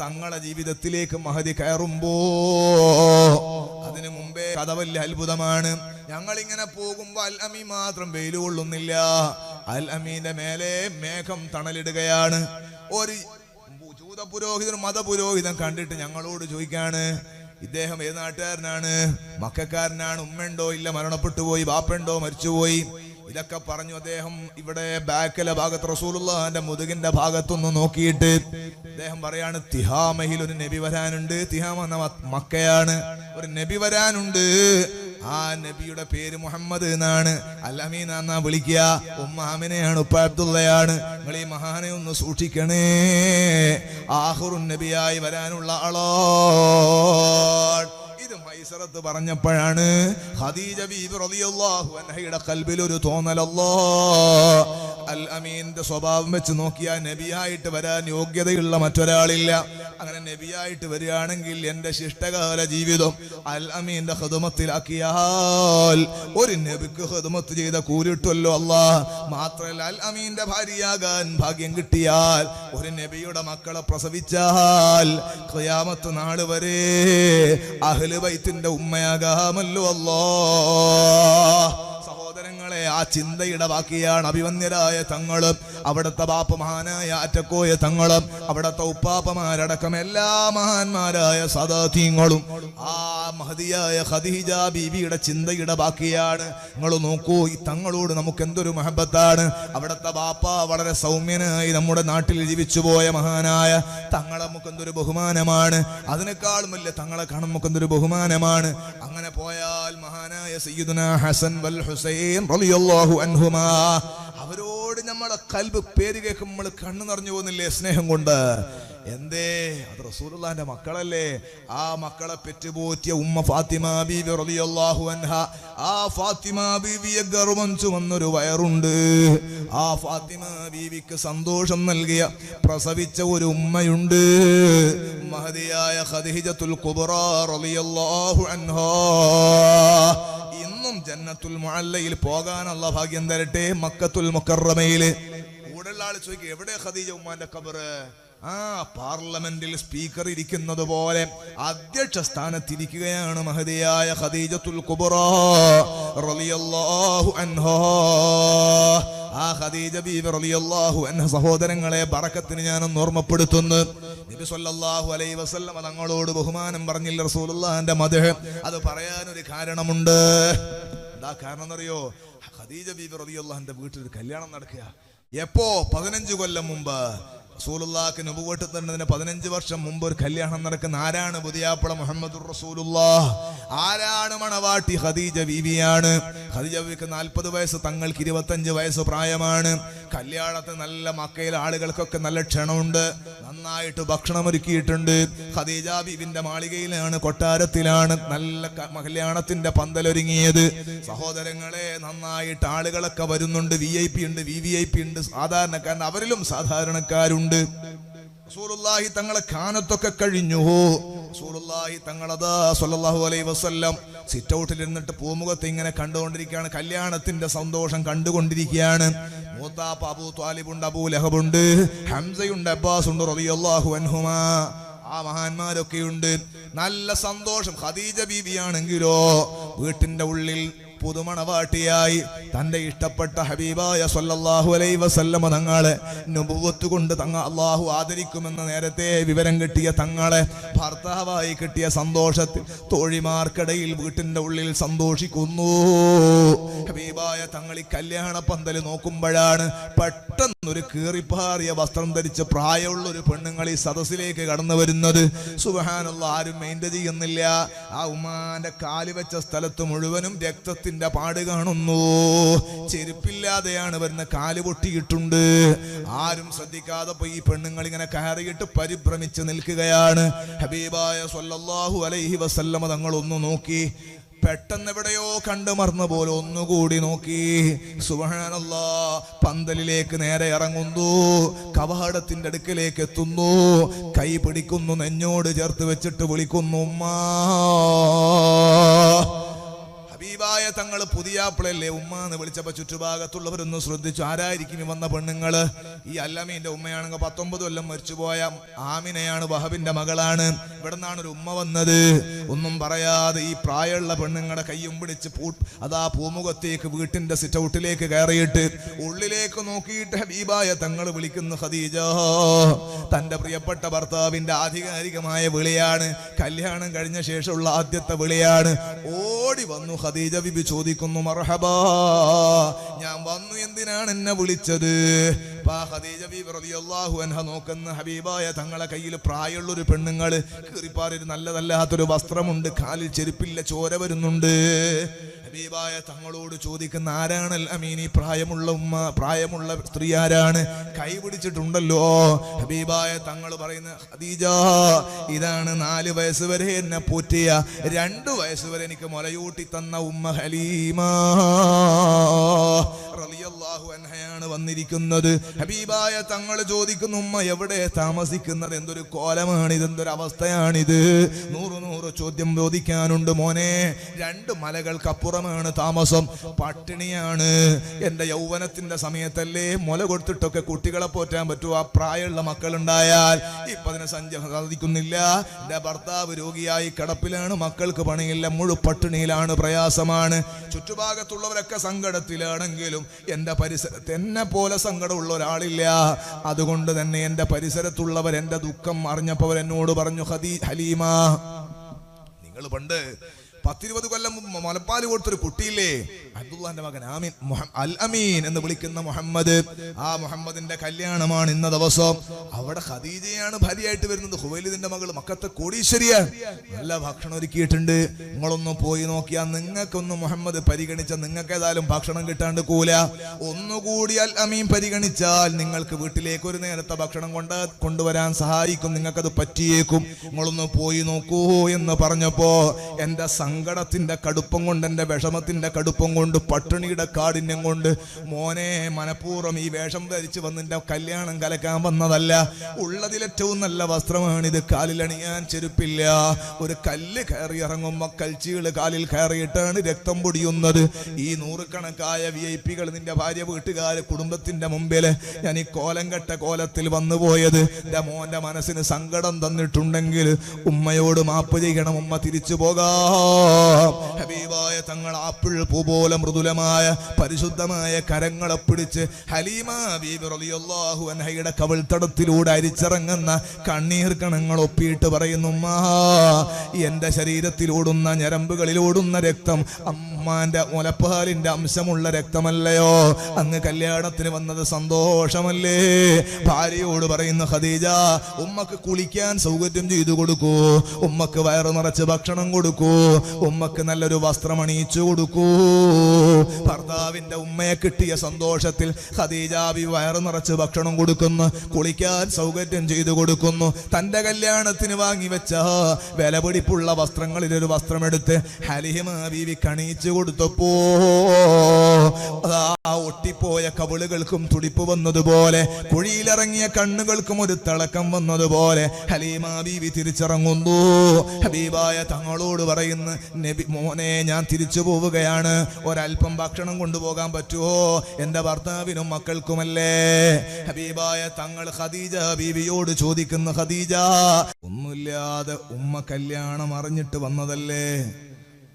തങ്ങളുടെ ജീവിതത്തിലേക്ക് മഹദി കയറുമ്പോ അതിനു മുമ്പേ കഥ വലിയ അത്ഭുതമാണ്. ഞങ്ങളിങ്ങനെ പോകുമ്പോ അൽ അമീൻ മാത്രം വെയിൽ കൊള്ളുന്നില്ല. അൽ അമീന്റെ മേലെ മേഘം തണലിടുകയാണ്. ഒരു ജൂത പുരോഹിതൻ മതപുരോഹിതൻ കണ്ടിട്ട് ഞങ്ങളോട് ചോദിക്കാണ്, ഇദ്ദേഹം ഏത് നാട്ടുകാരനാണ്? മക്കാരനാണ്? ഉമ്മയുണ്ടോ? ഇല്ല, മരണപ്പെട്ടു പോയി. ബാപ്പുണ്ടോ? മരിച്ചുപോയി. ഇതൊക്കെ പറഞ്ഞു അദ്ദേഹം ഇവിടെ ബാക്കിലെ ഭാഗത്ത് റസൂലുള്ളാഹിന്റെ മുതുകിന്റെ ഭാഗത്തൊന്ന് നോക്കിയിട്ട് അദ്ദേഹം പറയാണ്, തിഹാമയിൽ ഒരു നബി വരാനുണ്ട്. തിഹാമ എന്ന മക്കയാണ്. ഒരു നബി വരാനുണ്ട്. ആ നബിയുടെ പേര് മുഹമ്മദ് എന്നാണ്. അൽ അമീൻ എന്നാ വിളിക്കുക. ഉമ്മ ആമിനയാണ്, ഉപ്പ അബ്ദുള്ളയാണ്. നിങ്ങൾ ഈ മഹാനെ ഒന്ന് സൂക്ഷിക്കണേ. ആഖിറുൻ നബിയായി വരാനുള്ള ആളാണ്. ഇത് മൈസറത്ത് പറഞ്ഞപ്പോഴാണ് ഖദീജ ബീബി റളിയല്ലാഹു അൻഹയുടെ ഖൽബിൽ ഒരു തോന്നൽ, അൽ അമീന്റെ സ്വഭാവം വെച്ച് നോക്കിയാൽ നബിയായിട്ട് വരാൻ യോഗ്യതയുള്ള മറ്റൊരാളില്ല. അങ്ങനെ നബിയായിട്ട് വരികയാണെങ്കിൽ എന്റെ ശിഷ്ടകാല ജീവിതം അൽ അമീന്റെ ഖിദ്മത്തിലാക്കിയാൽ ഒരു നബിക്ക് ഖിദ്മത്ത് ചെയ്ത കൂലിട്ടുമല്ലോ അല്ലാഹ്. മാത്രമല്ല അൽ അമീന്റെ ഭാര്യയാകാൻ ഭാഗ്യം കിട്ടിയാൽ, ഒരു നബിയുടെ മക്കളെ പ്രസവിച്ചാൽ ഖിയാമത്ത് നാൾ വരെ അഹ്ലു ബൈത്തിന്റെ ഉമ്മയാകാമല്ലോ അല്ലാഹ്. സഹോദരങ്ങളെ, ആ ചിന്തയുടെ ബാക്കിയാണ് അഭിവന്യരായ തങ്ങളും അവിടുത്തെ ബാപ്പ മഹാനായ അറ്റക്കോയ തങ്ങളും അവിടുത്തെ ഉപ്പാപ്പമാരടക്കം എല്ലാ മഹാന്മാരായ സദാതീങ്ങളും ആ മഹദിയായ ഖദീജ ബീവിയുടെ ചിന്തയുടെ ബാക്കിയാണ്. നിങ്ങൾ നോക്കൂ, ഈ തങ്ങളോട് നമുക്ക് എന്തൊരു മഹബത്താണ്. അവിടുത്തെ ബാപ്പ വളരെ സൗമ്യനായി നമ്മുടെ നാട്ടിൽ ജീവിച്ചു പോയ മഹാനായ തങ്ങളെ നമുക്ക് എന്തൊരു ബഹുമാനമാണ്. അതിനേക്കാളും വലിയ തങ്ങളെ കാണും നമുക്ക് എന്തൊരു ബഹുമാനമാണ്. അങ്ങനെ പോയാൽ മഹാനായ സയ്യിദുനാ ഹസൻ വൽ ഹുസൈൻ റളിയല്ലാഹു അൻഹുമാ, അവരോട് നമ്മളെ ഖൽബ് പേര് കേൾക്കുമ്പോൾ നമ്മൾ കണ്ണു നിറഞ്ഞു പോകുന്നില്ലേ സ്നേഹം കൊണ്ട്? എന്തേ? അത് റസൂലുള്ളാഹിന്റെ മക്കളല്ലേ. ആ മക്കളെ പെറ്റുപോറ്റിയ ഉമ്മ ഫാത്തിമ ബീവി റളിയല്ലാഹു അൻഹ, ആ ഫാത്തിമ ബീവിയെ ഗർവം ചുമന്നൊരു വയറുണ്ട്. ആ ഫാത്തിമ ബീവിക്ക് സന്തോഷം നൽകിയ പ്രസവിച്ച ഒരു ഉമ്മയുണ്ട്, മഹദിയായ ഖദീജത്തുൽ കുബ്രാ റളിയല്ലാഹു അൻഹാ. ഇന്നും ജന്നത്തുൽ മുഅല്ലയിൽ പോകാൻ അല്ലാഹ് ഭാഗ്യം തരട്ടെ. മക്കത്തുൽ മുക്കറമയിൽ കൂടെയുള്ള ആൾ ചോദിക്കും, എവിടെ ഖദീജ ഉമ്മാന്റെ ഖബറ്? ആ പാർലമെന്റിൽ സ്പീക്കർ ഇരിക്കുന്നത് പോലെ അധ്യക്ഷ സ്ഥാനത്തിരിക്കുകയാണ് മഹദിയായ ഖദീജത്തുൽ കുബ്രാ റളിയല്ലാഹു അൻഹാ. ആ ഖദീജ ബീവി റളിയല്ലാഹു അൻഹ സഹോദരങ്ങളെ, ബറക്കത്തിന് ഞാനൊന്ന് ഓർമ്മപ്പെടുത്തുന്നു. നബി സല്ലല്ലാഹു അലൈഹി വസല്ലം തങ്ങളോട് ബഹുമാനം പറഞ്ഞില്ല റസൂലുള്ളാഹിന്റെ മദ്ഹ്. അത് പറയാനൊരു കാരണമുണ്ട്. എന്താ കാരണം എന്നറിയോ? ഖദീജ ബീവി റളിയല്ലാഹുവിന്റെ വീട്ടിൽ ഒരു കല്യാണം നടക്കുക. എപ്പോ? 15 കൊല്ലം മുമ്പ്. റസൂലുള്ളാഹിക്ക് നബുവത്ത് തന്നതിന് 15 വർഷം മുമ്പ് ഒരു കല്യാണം നടക്കുന്ന. ആരാണ് പുതിയാപ്പള? മുഹമ്മദുർ റസൂലുള്ളാഹ്. ആരാണ് മണവാട്ടി? ഖദീജ ബീവിയാണ്. ഖദീജ ബീവിക്ക് 40 വയസ്സ്, തങ്ങൾക്ക് 25 വയസ്സ് പ്രായമാണ്. കല്യാണത്തിന് നല്ല മക്കയിലെ ആളുകൾക്കൊക്കെ നല്ല ക്ഷണമുണ്ട്, നന്നായിട്ട് ഭക്ഷണം ഒരുക്കിയിട്ടുണ്ട്. ഖദീജ ബീവിന്റെ മാളികയിലാണ്, കൊട്ടാരത്തിലാണ് നല്ല കല്യാണത്തിന്റെ പന്തലൊരുങ്ങിയത്. സഹോദരങ്ങളെ, നന്നായിട്ട് ആളുകളൊക്കെ വരുന്നുണ്ട്. VIP ഉണ്ട്, VVIP ഉണ്ട്, സാധാരണക്കാരൻ, അവരിലും സാധാരണക്കാരുണ്ട്. റസൂലുള്ളാഹി തങ്ങളെ ഖാനത്തൊക്കെ കഴിഞ്ഞു. റസൂലുള്ളാഹി തങ്ങളതാ സ്വല്ലല്ലാഹു അലൈഹി വസല്ലം സിറ്റ് ഔട്ടിൽ ഇരുന്നിട്ട് പൂമുഖത്ത് ഇങ്ങനെ കണ്ടുകൊണ്ടിരിക്കുകയാണ്. കല്യാണത്തിന്റെ സന്തോഷം കണ്ടുകൊണ്ടിരിക്കുകയാണ്. മൂത്താപ്പ അബൂ ത്വാലിബുണ്ട്, അബൂ ലഹബുണ്ട്, ഹംസയുണ്ട്, അബ്ബാസ് ഉണ്ട് റളിയല്ലാഹു അൻഹുമാ. ആ മഹാന്മാരൊക്കെയുണ്ട്. നല്ല സന്തോഷം. ഖദീജ ബീവിയാണെങ്കിലോ വീട്ടിന്റെ ഉള്ളിൽ പുതുമണവാട്ടിയായി തന്റെ ഇഷ്ടപ്പെട്ട ഹബീബായ സ്വല്ലല്ലാഹു അലൈഹി വസല്ലം തങ്ങളെ നുബുവത്ത് കൊണ്ട് അല്ലാഹു ആദരിക്കുമെന്ന് നേരത്തെ വിവരം കിട്ടിയ തങ്ങളെ ഭർത്താവായി കിട്ടിയ സന്തോഷത്തിൽ തോഴിമാർക്കിടയിൽ വീട്ടിന്റെ ഉള്ളിൽ സന്തോഷിക്കുന്നു. ഹബീബായ തങ്ങൾ ഈ കല്യാണ പന്തൽ നോക്കുമ്പോഴാണ് പെട്ടെന്നൊരു കീറിപ്പാറിയ വസ്ത്രം ധരിച്ച് പ്രായമുള്ള ഒരു പെണ്ണുങ്ങൾ ഈ സദസ്സിലേക്ക് കടന്നു വരുന്നത്. സുബ്ഹാനല്ലാഹ്, ആരും മെയിൻറ്റ് ചെയ്യുന്നില്ല. ആ ഉമ്മാന്റെ കാല് വെച്ച സ്ഥലത്ത് മുഴുവനും രക്തത്തിന്റെ പാട് കാണുന്നു. ചെരുപ്പില്ലാതെയാണ് വരുന്ന, കാല് പൊട്ടിയിട്ടുണ്ട്. ആരും ശ്രദ്ധിക്കാതെ പോയി ഈ പെണ്ണുങ്ങൾ ഇങ്ങനെ കയറിയിട്ട് പരിഭ്രമിച്ച് നിൽക്കുകയാണ്. ഹബീബായ സ്വല്ലല്ലാഹു അലൈഹി വസല്ലം തങ്ങൾ ഒന്ന് നോക്കി, പെട്ടെന്ന് എവിടെയോ കണ്ടു മറന്ന പോലെ ഒന്നുകൂടി നോക്കി. സുബ്ഹാനല്ലാഹ്, പന്തലിലേക്ക് നേരെ ഇറങ്ങുന്നു, കവാടത്തിന്റെ അടുക്കലേക്ക് എത്തുന്നു, കൈ പിടിക്കുന്നു, നെഞ്ഞോട് ചേർത്ത് വെച്ചിട്ട് വിളിക്കുന്നു, ഉമ്മാ. ഹബീബായ ഹബീബായ തങ്ങൾ പുതിയാപ്പിളല്ലേ ഉമ്മ എന്ന് വിളിച്ചപ്പോ ചുറ്റുഭാഗത്തുള്ളവരൊന്നും ശ്രദ്ധിച്ചു. ആരായിരിക്കും ഈ വന്ന പെണ്ണുങ്ങള്? ഈ അല്ലമീന്റെ ഉമ്മയാണെങ്കിൽ 19 കൊല്ലം മരിച്ചുപോയ ആമിനയാണ്, വഹബിന്റെ മകളാണ്. ഇവിടെ നിന്നാണ് ഒരു ഉമ്മ വന്നത്. ഒന്നും പറയാതെ ഈ പ്രായമുള്ള പെണ്ണുങ്ങളുടെ കയ്യും പിടിച്ച് അതാ പൂമുഖത്തേക്ക് വീട്ടിന്റെ സിറ്റ് ഔട്ടിലേക്ക് കയറിയിട്ട് ഉള്ളിലേക്ക് നോക്കിയിട്ട് ഹബീബായ തങ്ങൾ വിളിക്കുന്നു ഖദീജ. തന്റെ പ്രിയപ്പെട്ട ഭർത്താവിന്റെ ആധികാരികമായ വിളിയാണ്, കല്യാണം കഴിഞ്ഞ ശേഷമുള്ള ആദ്യത്തെ വിളിയാണ്. ഓടി വന്നു ഖദീജ ബിബി ചോദിക്കുന്നു, മർഹബാ, ഞാൻ വന്നു, എന്തിനാണ് എന്നെ വിളിച്ചത്? ഖദീജ ബിബി റളിയല്ലാഹു അൻഹ നോക്കുന്ന ഹബീബായ തങ്ങളെ കയ്യിൽ പ്രായമുള്ളൊരു പെണ്ണുങ്ങള് കീറിപ്പാറൊരു നല്ലതല്ലാത്തൊരു വസ്ത്രമുണ്ട്, കാലിൽ ചെരുപ്പില്ല, ചോര വരുന്നുണ്ട്. ഹബീബായ തങ്ങളോട് ചോദിക്കുന്ന, ആരാണ് അൽ അമീൻ, ഈ പ്രായമുള്ള ഉമ്മ, പ്രായമുള്ള സ്ത്രീ ആരാണ്? കൈ പിടിച്ചിട്ടുണ്ടല്ലോ. ഹബീബായ തങ്ങൾ പറയുന്ന, ഖദീജ, ഇതാണ് 4 വയസ്സ് വരെ എന്നെ പോറ്റിയ, 2 വയസ്സ് വരെ എനിക്ക് മുലയൂട്ടി തന്ന ഉമ്മ ഹലീമ റളിയല്ലാഹു അൻഹയാണ് വന്നിരിക്കുന്നത്. ഹബീബായ തങ്ങൾ ചോദിക്കുന്നു, ഉമ്മ എവിടെ താമസിക്കുന്നത്? എന്തൊരു കോലമാണിത്, എന്തൊരു അവസ്ഥയാണിത്? 100 ചോദ്യം ചോദിക്കാനുണ്ട്. മോനെ, 2 മലകൾക്കപ്പുറമാണ് താമസം, പട്ടിണിയാണ്. എന്റെ യൗവനത്തിന്റെ സമയത്തല്ലേ മുല കൊടുത്തിട്ടൊക്കെ കുട്ടികളെ പോറ്റാൻ പറ്റുമോ? ആ പ്രായമുള്ള മക്കളുണ്ടായാൽ ഇപ്പൊ അതിനെ സാധിക്കുന്നില്ല. എന്റെ ഭർത്താവ് രോഗിയായി കിടപ്പിലാണ്, മക്കൾക്ക് പണിയില്ല, മുഴു പട്ടിണിയിലാണ്, പ്രയാസമാണ്. ചുറ്റുഭാഗത്തുള്ളവരൊക്കെ സങ്കടത്തിലാണെങ്കിലും എന്റെ പരിസരത്ത് എന്നെ പോലെ സങ്കടമുള്ള ഒരാളില്ല. അതുകൊണ്ട് തന്നെ എന്റെ പരിസരത്തുള്ളവർ എന്റെ ദുഃഖം അറിഞ്ഞപ്പോൾ എന്നോട് പറഞ്ഞു, ഹലീമ, നിങ്ങൾ പണ്ട് 10-20 കൊല്ലം മുമ്പ് മുലപ്പാല് കൊടുത്തൊരു കുട്ടിയില്ലേ, അബ്ദുള്ളാന്റെ മകൻ ആമീൻ, അൽ അമീൻ എന്ന് വിളിക്കുന്ന മുഹമ്മദ്, ആ മുഹമ്മദിന്റെ കല്യാണമാണ് ഇന്ന ദിവസം. അവിടെ ഖദീജയാണ് ഭാര്യയായിട്ട് വരുന്നത്, ഖുവൈലിദിന്റെ മകൾ, മക്കത്തെ കോടീശ്വരിയാണ്. നല്ല ഭക്ഷണം ഒരുക്കിയിട്ടുണ്ട്. നിങ്ങളൊന്ന് പോയി നോക്കിയാൽ നിങ്ങൾക്കൊന്ന് മുഹമ്മദ് പരിഗണിച്ച, നിങ്ങൾക്ക് ഏതായാലും ഭക്ഷണം കിട്ടാണ്ട് കൂല. ഒന്നുകൂടി അൽ അമീൻ പരിഗണിച്ചാൽ നിങ്ങൾക്ക് വീട്ടിലേക്ക് ഒരു നേരത്തെ ഭക്ഷണം കൊണ്ടുവരാൻ സഹായിക്കും, നിങ്ങൾക്കത് പറ്റിയേക്കും, നിങ്ങളൊന്ന് പോയി നോക്കൂ എന്ന് പറഞ്ഞപ്പോ എന്റെ സങ്കടത്തിന്റെ കടുപ്പം കൊണ്ട്, എന്റെ വിഷമത്തിന്റെ കടുപ്പം കൊണ്ട്, പട്ടിണിയുടെ കാഠിന്യം കൊണ്ട്, മോനെ, മനഃപൂർവ്വം ഈ വേഷം ധരിച്ച് വന്നിന്റെ കല്യാണം കലക്കാൻ വന്നതല്ല. ഉള്ളതിലേറ്റവും നല്ല വസ്ത്രമാണിത്, കാലിലണിയാൻ ചെരുപ്പില്ല, ഒരു കല്ല് കയറി ഇറങ്ങുമ്പോ കൽച്ചീള് കാലിൽ കയറിയിട്ടാണ് രക്തം പൊടിയുന്നത്. ഈ 100 കണക്കായ VIP-കൾ, നിന്റെ ഭാര്യ, വീട്ടുകാര്, കുടുംബത്തിന്റെ മുമ്പില് ഞാൻ ഈ കോലം കെട്ട കോലത്തിൽ വന്നു പോയത് എന്റെ മോന്റെ മനസ്സിന് സങ്കടം തന്നിട്ടുണ്ടെങ്കിൽ ഉമ്മയോട് മാപ്പ് ചെയ്യണം, ഉമ്മ തിരിച്ചു പോകാം. ഹബീബായ തങ്ങൾ ആപ്പിൾ പൂ പോലെ മൃദുലമായ പരിശുദ്ധമായ കരങ്ങളെ പിടിച്ച് ഹലീമ ബീബി റളിയല്ലാഹു അൻഹയുടെ കവിൾത്തടത്തിലൂടെ അരിച്ചിറങ്ങുന്ന കണ്ണീർ കണങ്ങൾ ഒപ്പിയിട്ട് പറയുന്നു, ഉമ്മാ, എന്റെ ശരീരത്തിലോടുന്ന ഞരമ്പുകളിലോടുന്ന രക്തം അമ്മാന്റെ മുലപ്പാലിന്റെ അംശമുള്ള രക്തമല്ലയോ? അങ്ങ് കല്യാണത്തിന് വന്നത് സന്തോഷമല്ലേ? ഭാര്യയോട് പറയുന്ന ഖദീജ, ഉമ്മക്ക് കുളിക്കാൻ സൗകര്യം ചെയ്തു കൊടുക്കൂ, ഉമ്മക്ക് വയറ് നിറച്ച് ഭക്ഷണം കൊടുക്കൂ, ഉമ്മക്ക് നല്ലൊരു വസ്ത്രം അണിയിച്ചു കൊടുക്കൂ. ഭർത്താവിന്റെ ഉമ്മയെ കിട്ടിയ സന്തോഷത്തിൽ ഖദീജ ബി വയറ് നിറച്ച് ഭക്ഷണം കൊടുക്കുന്നു, കുളിക്കാൻ സൗകര്യം ചെയ്തു കൊടുക്കുന്നു. തന്റെ കല്യാണത്തിന് വാങ്ങി വെച്ച വിലപിടിപ്പുള്ള വസ്ത്രങ്ങളിൽ ഒരു വസ്ത്രമെടുത്ത് ഹലീമ ബീവി കണിയിച്ചു കൊടുത്തപ്പോ ഒട്ടിപ്പോയ കവിളുകൾക്കും തുടിപ്പ് വന്നതുപോലെ, കുഴിയിലിറങ്ങിയ കണ്ണുകൾക്കും ഒരു തിളക്കം വന്നതുപോലെ ഹലീമ ബീവി തിരിച്ചിറങ്ങുന്നു. ഹബീബായ തങ്ങളോട് പറയുന്നു, നബി മോനെ, ഞാൻ തിരിച്ചു പോവുകയാണ്, ഒരൽപ്പം ഭക്ഷണം കൊണ്ടുപോകാൻ പറ്റുമോ? എന്റെ ഭർത്താവിനും മക്കൾക്കുമല്ലേ. ഹബീബായ തങ്ങൾ ഖദീജ ബീവിയോട് ചോദിക്കുന്നു, ഖദീജ, ഒന്നുമില്ലാതെ ഉമ്മ കല്യാണം അറിഞ്ഞിട്ട് വന്നതല്ലേ,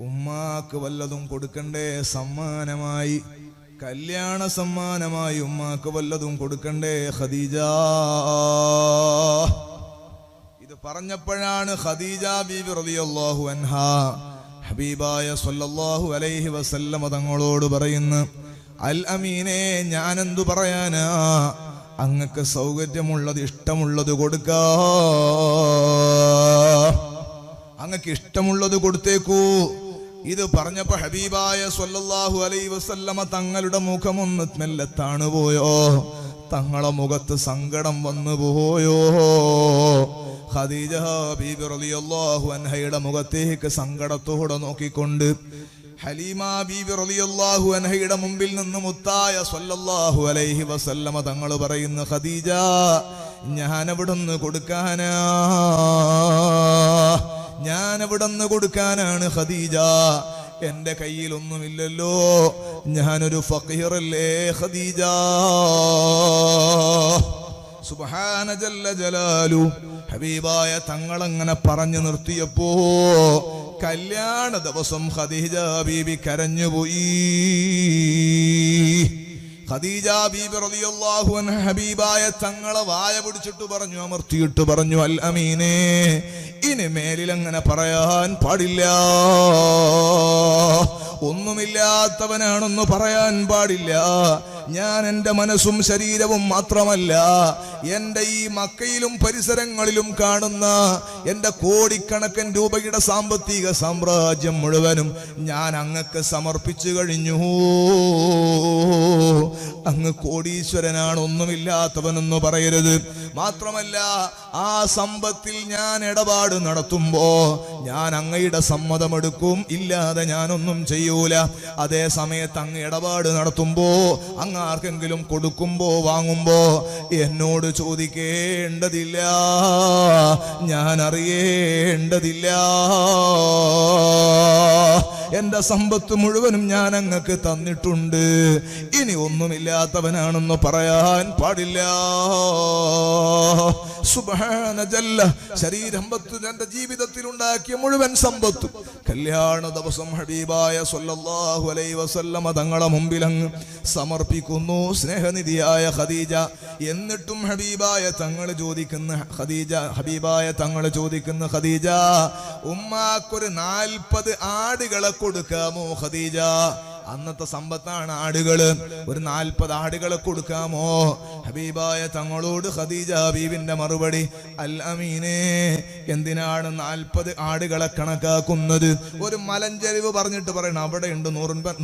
ഉമ്മാക്ക് വല്ലതും കൊടുക്കണ്ടേ? സമ്മാനമായി, കല്യാണ സമ്മാനമായി ഉമ്മാക്ക് വല്ലതും കൊടുക്കണ്ടേ ഖദീജ? ഇത് പറഞ്ഞപ്പോഴാണ് ഖദീജ ബീബി റളിയല്ലാഹു അൻഹാ ഹബീബായ സ്വല്ലല്ലാഹു അലൈഹി വസല്ലം തങ്ങളോട് പറയുന്നു, അൽ അമീനെ, ഞാനെന്തു പറയാനാ, അങ്ങക്ക് സൗകര്യമുള്ളത്, ഇഷ്ടമുള്ളത് കൊടുക്കാ, അങ്ങക്ക് ഇഷ്ടമുള്ളത് കൊടുത്തേക്കൂ. ഇത് പറഞ്ഞപ്പോ ഹബീബായ സ്വല്ലല്ലാഹു അലൈഹി വസല്ലമ തങ്ങളുടെ മുഖമൊന്ന് മെല്ലെ താണുപോയോ, തങ്ങളെ മുഖത്ത് സങ്കടം വന്നു പോയോ. ഖദീജ ബീബി റളിയല്ലാഹു അൻഹയുടെ മുഖത്തേക്ക് സങ്കടത്തോടെ നോക്കിക്കൊണ്ട് ഹലീമ ബീബി റളിയല്ലാഹു അൻഹയുടെ മുമ്പിൽ നിന്ന് മുത്തായ സ്വല്ലല്ലാഹു അലൈഹി വസല്ലമ തങ്ങൾ പറയുന്നു, ഖദീജ, ഞാനവിടുന്ന് കൊടുക്കാനാണ് ഖദീജ, എന്റെ കയ്യിലൊന്നുമില്ലല്ലോ, ഞാനൊരു ഫഖീറല്ലേ ഖദീജ. സുബ്ഹാന ജല്ല ജലാലു. ഹബീബായ തങ്ങളങ്ങനെ പറഞ്ഞു നിർത്തിയപ്പോ കല്യാണ ദിവസം ഖദീജ ബീബി കരഞ്ഞുപോയി. ഖദീജ ബീബി റളിയല്ലാഹു അൻഹ ഹബീബായ തങ്ങളെ വായ പിടിച്ചിട്ട് പറഞ്ഞു, അമർത്തിയിട്ട് പറഞ്ഞു, അൽ അമീനേ, ഇനി മേലിൽ അങ്ങനെ പറയാൻ പാടില്ല. ഒന്നുമില്ലാത്തവനാണെന്ന് പറയാൻ പാടില്ല. ഞാൻ എൻ്റെ മനസ്സും ശരീരവും മാത്രമല്ല, എൻ്റെ ഈ മക്കയിലും പരിസരങ്ങളിലും കാണുന്ന എൻ്റെ കോടിക്കണക്കിന് രൂപയുടെ സാമ്പത്തിക സാമ്രാജ്യം മുഴുവനും ഞാൻ അങ്ങക്ക് സമർപ്പിച്ചു കഴിഞ്ഞു. അങ്ങ് കോടീശ്വരനാണ്, ഒന്നുമില്ലാത്തവനെന്ന് പറയരുത്. മാത്രമല്ല, ആ സമ്പത്തിൽ ഞാൻ ഇടപാട് നടത്തുമ്പോ ഞാൻ അങ്ങയുടെ സമ്മതമെടുക്കും, ഇല്ലാതെ ഞാനൊന്നും ചെയ്യൂല. അതേ സമയത്ത് അങ്ങ് ഇടപാട് നടത്തുമ്പോ, അങ്ങ് ആർക്കെങ്കിലും കൊടുക്കുമ്പോ വാങ്ങുമ്പോ എന്നോട് ചോദിക്കേണ്ടതില്ല, ഞാൻ അറിയേണ്ടതില്ല. എന്റെ സമ്പത്ത് മുഴുവനും ഞാൻ അങ്ങക്ക് തന്നിട്ടുണ്ട്. ഇനി ഒന്നുമില്ലാത്തവനാണെന്ന് പറയാൻ പാടില്ല. സുബ്ഹാന ജല്ല. ശരീരമ്പത്ത് എന്റെ ജീവിതത്തിൽ ഉണ്ടാക്കിയ മുഴുവൻ സമ്പത്തും കല്യാണ ദിവസം ഹബീബായ സ്വല്ലല്ലാഹു അലൈഹി വസല്ലമ തങ്ങളെ മുമ്പിൽ അങ്ങ് സമർപ്പിക്കുന്നു സ്നേഹനിധിയായ ഖദീജ. എന്നിട്ടും ഹബീബായ തങ്ങൾ ചോദിക്കുന്ന ഖദീജ, ഉമ്മാക്കൊരു 40 ആടുകളെ കൊടുക്കാമോ ഖദീജ? അന്നത്തെ സമ്പത്താണ് ആടുകള്. ഒരു 40 ആടുകളെ കൊടുക്കാമോ? ഹബീബായ തങ്ങളോട് ഖദീജ ബീവിന്റെ മറുപടി, അൽ അമീനേ, എന്തിനാണ് 40 ആടുകളെ കണക്കാക്കുന്നത്? ഒരു മലഞ്ചരിവ് പറഞ്ഞിട്ട് പറയണം, അവിടെ ഉണ്ട്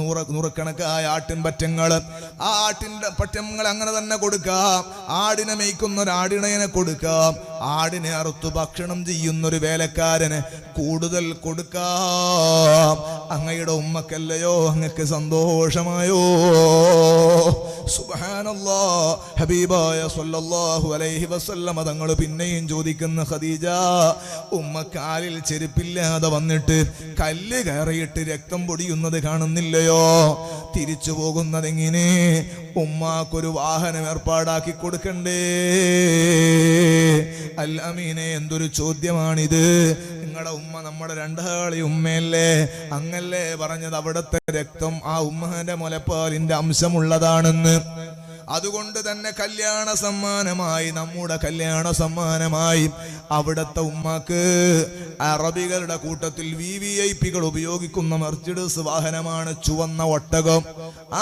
നൂറുകണക്കായ ആട്ടിൻ പറ്റങ്ങള്. ആ ആട്ടിന്റെ പറ്റങ്ങൾ അങ്ങനെ തന്നെ കൊടുക്കാം. ആടിനെ മേയ്ക്കുന്ന ഒരു ആടിണയനെ കൊടുക്കാം. ആടിനെ അറുത്തു ഭക്ഷണം ചെയ്യുന്നൊരു വേലക്കാരന് കൂടുതൽ കൊടുക്കാം. അങ്ങയുടെ ഉമ്മക്കല്ലയോ അങ്ങക്ക് സന്തോഷമായോ? സുബ്ഹാനല്ലാഹ്. ഹബീബായ സ്വല്ലല്ലാഹു അലൈഹി വസല്ലമ തങ്ങൾ പിന്നെയും ചോദിക്കുന്ന, ഖദീജ, ഉമ്മ കാലിൽ ചെരുപ്പില്ലാതെ വന്നിട്ട് കല്ല് കയറിയിട്ട് രക്തം പൊടിയുന്നത് കാണുന്നില്ലയോ? തിരിച്ചു പോകുന്നതെങ്ങനെ? ഉമ്മാക്കൊരു വാഹനം ഏർപ്പാടാക്കി കൊടുക്കണ്ടേ? അൽ അമീനെ, എന്തൊരു ചോദ്യമാണിത്? നിങ്ങളുടെ ഉമ്മ നമ്മുടെ രണ്ടാളി ഉമ്മയല്ലേ? അങ്ങല്ലേ പറഞ്ഞത് അവിടുത്തെ രക്തം ആ ഉമ്മന്റെ മുലപ്പാലിന്റെ അംശമുള്ളതാണെന്ന്. അതുകൊണ്ട് തന്നെ കല്യാണ സമ്മാനമായി, നമ്മുടെ കല്യാണ സമ്മാനമായി അവിടുത്തെ ഉമ്മക്ക് അറബികളുടെ കൂട്ടത്തിൽ VVIPകൾ ഉപയോഗിക്കുന്ന മെർസിഡീസ് വാഹനമാണ് ചുവന്ന ഒട്ടകം.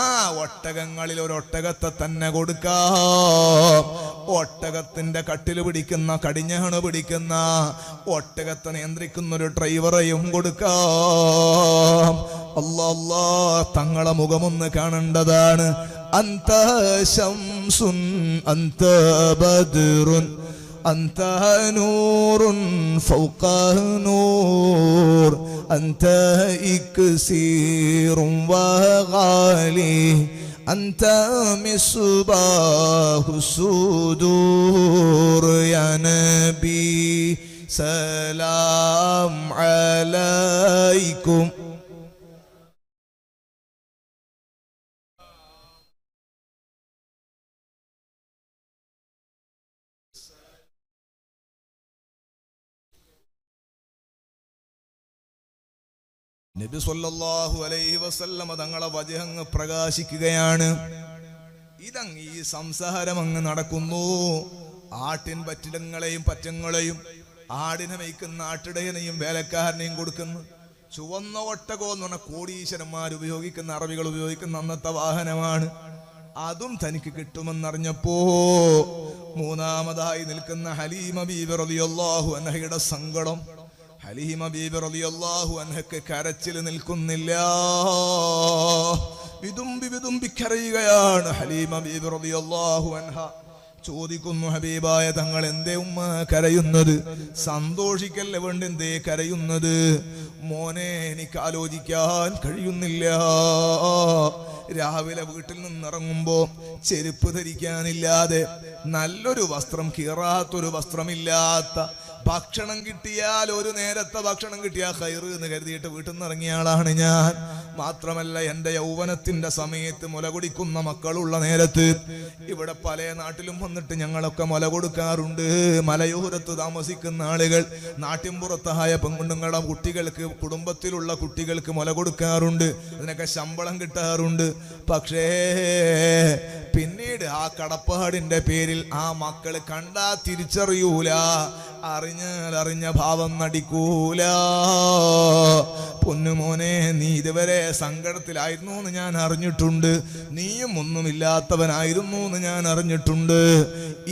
ആ ഒട്ടകങ്ങളിൽ ഒരു ഒട്ടകത്തെ തന്നെ കൊടുക്കാം. ഒട്ടകത്തിന്റെ കട്ടില് പിടിക്കുന്ന, കടിഞ്ഞാണ് പിടിക്കുന്ന, ഒട്ടകത്തെ നിയന്ത്രിക്കുന്ന ഒരു ഡ്രൈവറെയും കൊടുക്കാം. അല്ലാ, തങ്ങളെ മുഖമൊന്ന് കാണേണ്ടതാണ്. അന്ത ശംസുൻ അന്ത ബദ്റുൻ അന്ത നൂറുൻ ഫൗഖ നൂർ അന്ത ഇക്സീറുൻ വഗാലി അന്ത മിസ്ബാഹു സുദൂർ യാ നബി സലാം അലൈക്കും. നബി സല്ലല്ലാഹു അലൈഹി വസല്ലമ തങ്ങളെ വജഹങ്ങ് പ്രകാശിക്കുകയാണ്. ഇതങ്ങ് ഈ സംസാരം അങ്ങ് നടക്കുന്നു. ആട്ടിൻ പറ്റങ്ങളെയും ആടിനെ മേയ്ക്കുന്ന ആട്ടിടയനെയും വേലക്കാരനെയും കൊടുക്കുന്നു. ചുവന്ന ഒട്ടകോ എന്ന് പറഞ്ഞ കോടീശ്വരന്മാർ ഉപയോഗിക്കുന്ന, അറബികൾ ഉപയോഗിക്കുന്ന അന്നത്തെ വാഹനമാണ്. അതും തനിക്ക് കിട്ടുമെന്നറിഞ്ഞപ്പോ മൂന്നാമതായി നിൽക്കുന്ന ഹലീമ ബീബി റളിയല്ലാഹു അൻഹയുടെ സങ്കടം. ഹലീമ ബീബി റളിയല്ലാഹു അൻഹക്ക് കരച്ചിൽ നിൽക്കുന്നില്ല. വിതുമ്പി കരയുകയാണ് ഹലീമ ബീബി റളിയല്ലാഹു അൻഹ. ചോദിക്കുന്നു, ഹബീബായ തങ്ങൾ, എന്തേ ഉമ്മ കരയുന്നത്? സന്തോഷിക്കല്ലേ വേണ്ട, എന്തേ കരയുന്നത്? മോനെ, എനിക്ക് ആലോചിക്കാൻ കഴിയുന്നില്ല. രാവിലെ വീട്ടിൽ നിന്നിറങ്ങുമ്പോ ചെരുപ്പ് ധരിക്കാനില്ലാതെ, നല്ലൊരു വസ്ത്രം, കീറാത്തൊരു വസ്ത്രമില്ലാത്ത, ഭക്ഷണം കിട്ടിയാൽ ഒരു നേരത്തെ ഭക്ഷണം കിട്ടിയാൽ ഖൈറ് എന്ന് കരുതിയിട്ട് വീട്ടിൽ നിന്ന് ഇറങ്ങിയ ആളാണ് ഞാൻ. മാത്രമല്ല എൻ്റെ യൗവനത്തിന്റെ സമയത്ത് മുല കുടിക്കുന്ന മക്കളുള്ള നേരത്ത് ഇവിടെ പല നാട്ടിലും വന്നിട്ട് ഞങ്ങളൊക്കെ മുല കൊടുക്കാറുണ്ട്. മലയോരത്ത് താമസിക്കുന്ന ആളുകൾ നാട്ടിൻപുറത്തായ പെൺകുഞ്ഞുങ്ങളുടെ കുട്ടികൾക്ക്, കുടുംബത്തിലുള്ള കുട്ടികൾക്ക് മുല കൊടുക്കാറുണ്ട്. അതിനൊക്കെ ശമ്പളം കിട്ടാറുണ്ട്. പക്ഷേ പിന്നീട് ആ കടപ്പാടിന്റെ പേരിൽ ആ മക്കൾ കണ്ടാ തിരിച്ചറിയൂല, അറിഞ്ഞാൽ അറിഞ്ഞ ഭാവം നടിക്കൂല. പൊന്നുമോനെ, നീ ഇതുവരെ സങ്കടത്തിലായിരുന്നു എന്ന് ഞാൻ അറിഞ്ഞിട്ടുണ്ട്, നീയും ഒന്നുമില്ലാത്തവനായിരുന്നു എന്ന് ഞാൻ അറിഞ്ഞിട്ടുണ്ട്.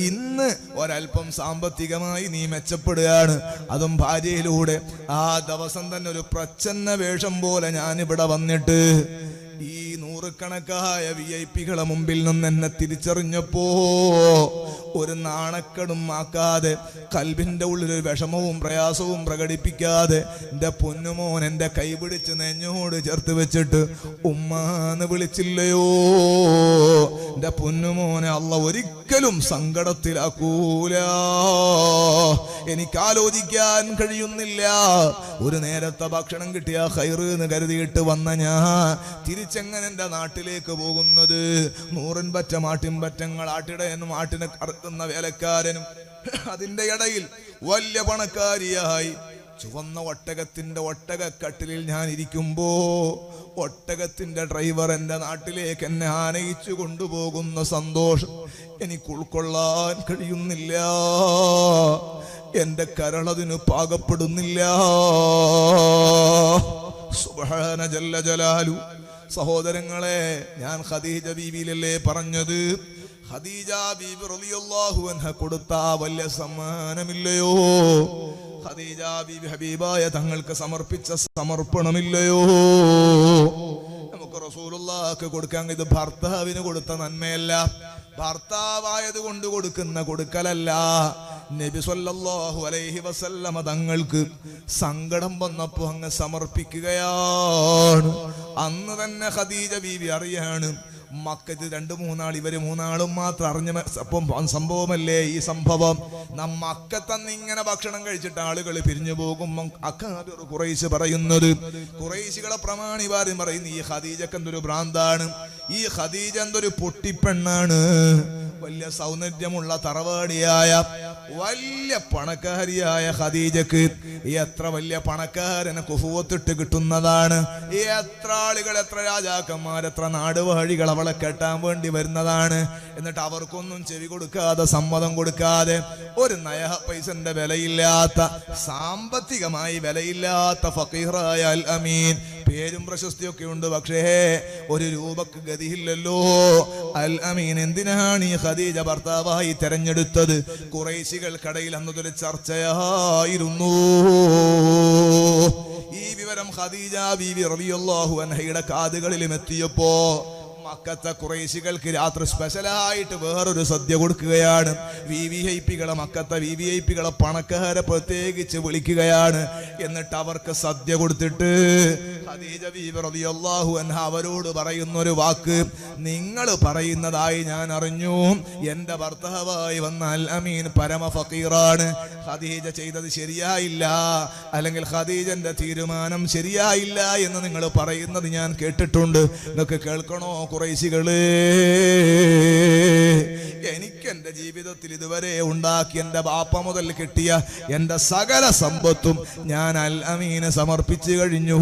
ഇന്ന് ഒരൽപ്പം സാമ്പത്തികമായി നീ മെച്ചപ്പെടുകയാണ്, അതും ഭാര്യയിലൂടെ. ആ ദിവസം തന്നെ ഒരു പ്രച്ഛന്ന വേഷം പോലെ ഞാനിവിടെ വന്നിട്ട് ഈ നൂറുകണക്കായ VIP-കളെ മുമ്പിൽ നിന്ന് എന്നെ തിരിച്ചറിഞ്ഞപ്പോ ഒരു നാണക്കെടും ആക്കാതെ, കൽബിന്റെ ഉള്ളിലൊരു വിഷമവും പ്രയാസവും പ്രകടിപ്പിക്കാതെ എൻ്റെ പൊന്നുമോൻ എൻ്റെ കൈപിടിച്ച് നെഞ്ഞോട് ചേർത്ത് വെച്ചിട്ട് ഉമ്മാന്ന് വിളിച്ചില്ലയോ? എൻ്റെ പൊന്നുമോനെ അള്ള ഒരിക്കലും സങ്കടത്തിലാക്കൂല. എനിക്കാലോചിക്കാൻ കഴിയുന്നില്ല. ഒരു നേരത്തെ ഭക്ഷണം കിട്ടിയ ഖൈറ് എന്ന് കരുതിയിട്ട് വന്ന ഞാൻ തിരിച്ചെങ്ങനെ എൻ്റെ നാട്ടിലേക്ക് പോകുന്നത്? നൂറിൻ പറ്റ മാട്ടിൻ പറ്റങ്ങൾ, ആട്ടിടയനും ആട്ടിനെ കറക്കുന്ന വേലക്കാരനും, അതിൻ്റെ ഇടയിൽ വലിയ പണക്കാരിയായി ചുവന്ന ഒട്ടകത്തിന്റെ ഒട്ടകക്കട്ടിലിൽ ഞാൻ ഇരിക്കുമ്പോ ഒട്ടകത്തിന്റെ ഡ്രൈവർ എൻ്റെ നാട്ടിലേക്ക് എന്നെ ആനയിച്ചു കൊണ്ടുപോകുന്ന സന്തോഷം എനിക്ക് ഉൾക്കൊള്ളാൻ കഴിയുന്നില്ല. എൻ്റെ കരളതിന് പാകപ്പെടുന്നില്ല. സുബ്ഹാന ജല്ല ജലാലു. സഹോദരങ്ങളെ, ഞാൻ ഖദീജ ബീവിയിലല്ലേ പറഞ്ഞത്? ഖദീജ ബീബി റളിയല്ലാഹു അൻഹ കൊടുത്ത വലിയ സമ്മാനമില്ലയോ? ഖദീജ ബീബി ഹബീബായ തങ്ങൾക്ക് സമർപ്പിച്ച സമർപ്പണമില്ലയോ? നമുക്ക് റസൂലുള്ളാഹിക്ക് കൊടുക്കാൻ, ഇത് ഭർത്താവിന് കൊടുത്ത നന്മയല്ല, ഭർത്താവായത് കൊണ്ട് കൊടുക്കുന്ന കൊടുക്കലല്ല. നബി സല്ലല്ലാഹു അലൈഹി വസല്ലമ തങ്ങൾക്ക് സങ്കടം വന്നപ്പോ അങ്ങ് സമർപ്പിക്കുകയാണ്. അന്ന് തന്നെ ഖദീജ ബീവി അറിയാണ്, മക്കത്ത് 2-3 ആൾ, ഇവര് 3 ആളും മാത്രം അറിഞ്ഞ സംഭവമല്ലേ ഈ സംഭവം. മക്കത്തന്ന് ഇങ്ങനെ ഭക്ഷണം കഴിച്ചിട്ട് ആളുകൾ പിരിഞ്ഞു പോകുമ്പോ അക്കാബിർ ഖുറൈശ് പറയുന്നത്, ഖുറൈശികളെ പ്രമാണിവാരും പറയുന്നു, ഈ ഖദീജക്ക് എന്തൊരു ഭ്രാന്താണ്, ഈ ഖദീജ എന്തൊരു പൊട്ടിപ്പെണ്ണാണ്. വലിയ സൗന്ദര്യമുള്ള തറവാടിയായ വലിയ പണക്കാരിയായ ഖദീജക്ക് എത്ര വലിയ പണക്കാരനെ കുഫുവത്തിട്ട് കിട്ടുന്നതാണ്. എത്ര ആളുകൾ, എത്ര രാജാക്കന്മാർ, എത്ര നാടുവാഴികൾ അവളെ കെട്ടാൻ വേണ്ടി വരുന്നതാണ്. എന്നിട്ട് അവർക്കൊന്നും ചെവി കൊടുക്കാതെ, സമ്മതം കൊടുക്കാതെ, ഒരു നയ പൈസന്റെ വിലയില്ലാത്ത, സാമ്പത്തികമായി വിലയില്ലാത്ത ഫഖീറായ അൽ അമീൻ, പേരും പ്രശസ്തിയൊക്കെ ഉണ്ട്, പക്ഷേ ഒരു രൂപക്ക് ഗതിയില്ലല്ലോ. അൽ അമീൻ എന്തിനാണ് ഈ ഖദീജ ഭർത്താവായി തെരഞ്ഞെടുത്തത്? ഖുറൈശികൾക്കിടയിൽ അന്നതൊരു ചർച്ചയായിരുന്നു. ഈ വിവരം ഖദീജ ബീവി റളിയല്ലാഹു അൻഹയുടെ കാതുകളിലും എത്തിയപ്പോ മക്കത്തെ ഖുറൈശികൾക്ക് രാത്രി സ്പെഷ്യലായിട്ട് വേറൊരു സദ്യ കൊടുക്കുകയാണ്. VVIPകളെ, മക്കത്തെ VVIPകളെ, പണക്കാരെ പ്രത്യേകിച്ച് വിളിക്കുകയാണ്. എന്നിട്ട് അവർക്ക് സദ്യ കൊടുത്തിട്ട് ഖദീജ ബീവി റളിയല്ലാഹു അൻഹ അവരോട് പറയുന്നൊരു വാക്ക്, നിങ്ങൾ പറയുന്നതായി ഞാൻ അറിഞ്ഞു, എൻ്റെ ഭർത്താവായി വന്ന അൽ അമീൻ പരമ ഫഖീറാണ്, ഖദീജ ചെയ്തത് ശരിയായില്ല, അല്ലെങ്കിൽ ഖദീജന്റെ തീരുമാനം ശരിയായില്ല എന്ന് നിങ്ങൾ പറയുന്നത് ഞാൻ കേട്ടിട്ടുണ്ട്. നിങ്ങൾക്ക് കേൾക്കണോ ഖുറൈശികളെ? എനിക്ക് എൻ്റെ ജീവിതത്തിൽ ഇതുവരെ ഉണ്ടാക്കി, എൻ്റെ ബാപ്പ മുതൽ കിട്ടിയ എൻ്റെ സകല സമ്പത്തും ഞാൻ അൽ അമീനെ സമർപ്പിച്ചു കഴിഞ്ഞു.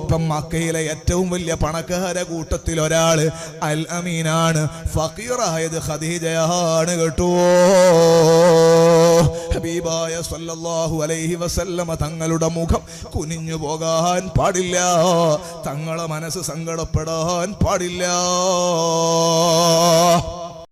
ഇപ്പം മക്കയിലെ ഏറ്റവും വലിയ പണക്കാര കൂട്ടത്തിൽ ഒരാള് അൽ അമീനാണ്. ഫഖീറായത് ഖദീജയാണ് കേട്ടോ. ഹബീബായ സല്ലല്ലാഹു അലൈഹി വസല്ലമ തങ്ങളുടെ മുഖം കുനിഞ്ഞു പോകാൻ പാടില്ല, തങ്ങളെ മനസ്സ് സങ്കടപ്പെടാൻ പാടില്ല.